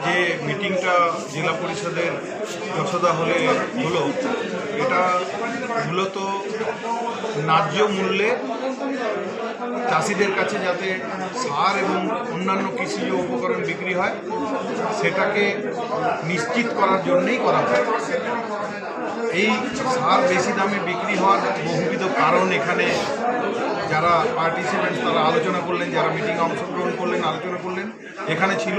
যে মিটিংটা জেলা পরিষদের যশোদা হলে হলো, এটা মূলত ন্যায্য মূল্যে চাষিদের কাছে যাতে সার এবং অন্যান্য কৃষিজ উপকরণ বিক্রি হয় সেটাকে নিশ্চিত করার জন্যেই করা হয়। এই সার বেশি দামে বিক্রি হওয়ার বহুবিধ কারণ এখানে যারা পার্টিসিপেন্ট তারা আলোচনা করলেন, যারা মিটিংয়ে অংশগ্রহণ করলেন আলোচনা করলেন। এখানে ছিল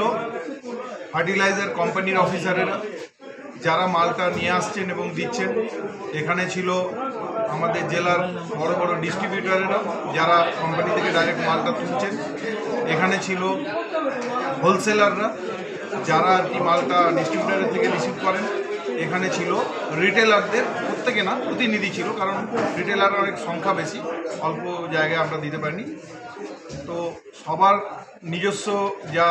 ফার্টিলাইজার কোম্পানির অফিসারেরা যারা মালটা নিয়ে আসছেন এবং দিচ্ছেন। এখানে ছিল আমাদের জেলার বড় বড় ডিস্ট্রিবিউটারেরা যারা কোম্পানি থেকে ডাইরেক্ট মালটা তুলছেন। এখানে ছিল হোলসেলাররা যারা আর কি মালটা ডিস্ট্রিবিউটারের থেকে রিসিভ করেন। এখানে ছিল রিটেলারদের, প্রত্যেকে না প্রতিনিধি ছিল, কারণ রিটেলার অনেক সংখ্যা বেশি, অল্প জায়গায় আমরা দিতে পারিনি। তো সবার নিজস্ব যা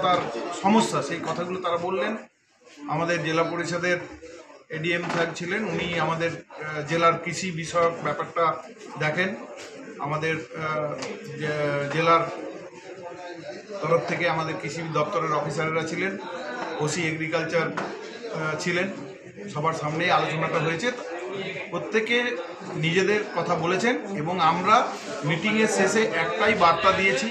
তার সমস্যা সেই কথাগুলো তারা বললেন। আমাদের জেলা পরিষদের এডিএম স্যার ছিলেন, উনি আমাদের জেলার কৃষি বিষয়ক ব্যাপারটা দেখেন। আমাদের জেলার তরফ থেকে আমাদের কৃষি দপ্তরের অফিসাররা ছিলেন, ওসি এগ্রিকালচার ছিলেন। সবার সামনেই আলোচনাটা হয়েছে, প্রত্যেকে নিজেদের কথা বলেছেন এবং আমরা মিটিংয়ের শেষে একটাই বার্তা দিয়েছি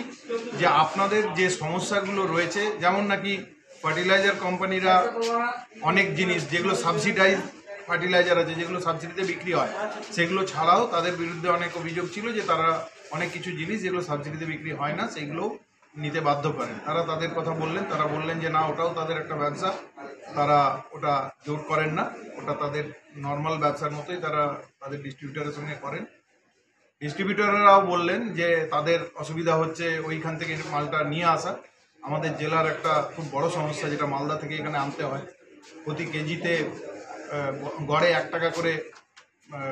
যে আপনাদের যে সমস্যাগুলো রয়েছে, যেমন নাকি ফার্টিলাইজার কোম্পানিরা অনেক জিনিস যেগুলো সাবসিডাইজ ফার্টিলাইজার আছে যেগুলো সাবসিডিতে বিক্রি হয় সেগুলো ছাড়াও তাদের বিরুদ্ধে অনেক অভিযোগ ছিল যে তারা অনেক কিছু জিনিস যেগুলো সাবসিডিতে বিক্রি হয় না সেগুলো নিতে বাধ্য করেন। তারা তাদের কথা বললেন, তারা বললেন যে না, ওটাও তাদের একটা ব্যবসা, তারা ওটা জোর করেন না, ওটা তাদের নর্মাল ব্যবসার মতোই তারা তাদের ডিস্ট্রিবিউটারের সঙ্গে করেন। ডিস্ট্রিবিউটাররাও বললেন যে তাদের অসুবিধা হচ্ছে ওইখান থেকে মালটা নিয়ে আসা। আমাদের জেলার একটা খুব বড় সমস্যা যেটা মালদা থেকে এখানে আনতে হয়, প্রতি কেজিতে গড়ে 1 টাকা করে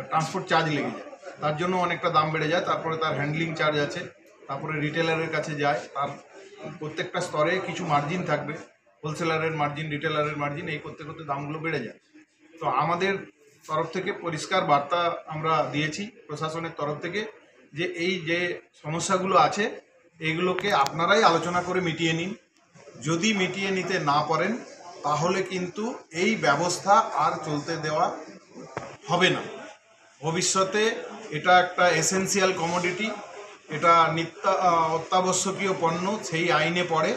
ট্রান্সপোর্ট চার্জ লেগে যায়, তার জন্য অনেকটা দাম বেড়ে যায়। তারপরে তার হ্যান্ডলিং চার্জ আছে, তারপরে রিটেলারের কাছে যায়, তার প্রত্যেকটা স্তরে কিছু মার্জিন থাকবে, হোলসেলারের মার্জিন, রিটেলারের মার্জিন, এই করতে করতে দামগুলো বেড়ে যায়। তো আমাদের তরফ থেকে পরিষ্কার বার্তা আমরা দিয়েছি প্রশাসনের তরফ থেকে যে এই যে সমস্যাগুলো আছে এগুলোকে আপনারাই আলোচনা করে মিটিয়ে নিন। যদি মিটিয়ে নিতে না পারেন তাহলে কিন্তু এই ব্যবস্থা আর চলতে দেওয়া হবে না। ভবিষ্যতে এটা একটা এসেনশিয়াল কমোডিটি, এটা অত্যাবশ্যকীয় পণ্য, সেই আইনে পড়ে।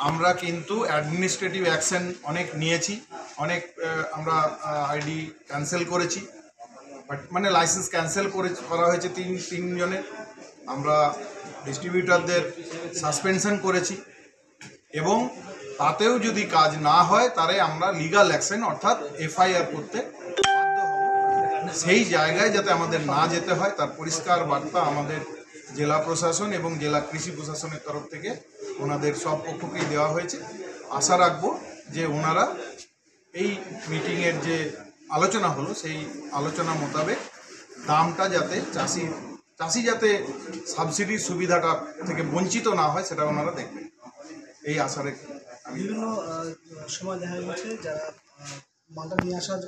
আমরা কিন্তু অ্যাডমিনিস্ট্রেটিভ অ্যাকশন অনেক নিয়েছি, অনেক আমরা আইডি ক্যান্সেল করেছি, মানে লাইসেন্স ক্যান্সেল করা হয়েছে তিনজনের। আমরা ডিস্ট্রিবিউটারদের সাসপেনশন করেছি এবং তাতেও যদি কাজ না হয় তাহলে আমরা লিগাল অ্যাকশন অর্থাৎ এফআইআর করতে বাধ্য হব। সেই জায়গায় যাতে আমাদের না যেতে হয় তার পরিষ্কার বার্তা আমাদের জেলা প্রশাসন এবং জেলা কৃষি প্রশাসনের তরফ থেকে ওনাদের সব পক্ষকেই দেওয়া হয়েছে। আশা রাখবো যে ওনারা এই মিটিংয়ের যে আলোচনা হলো সেই আলোচনা মোতাবেক দামটা যাতে চাষি যাতে সাবসিডির সুবিধাটা থেকে বঞ্চিত না হয় সেটা ওনারা দেখবেন, এই আশা রেখে। বিভিন্ন সময় দেখা গেছে যারা মালটা নিয়ে আসার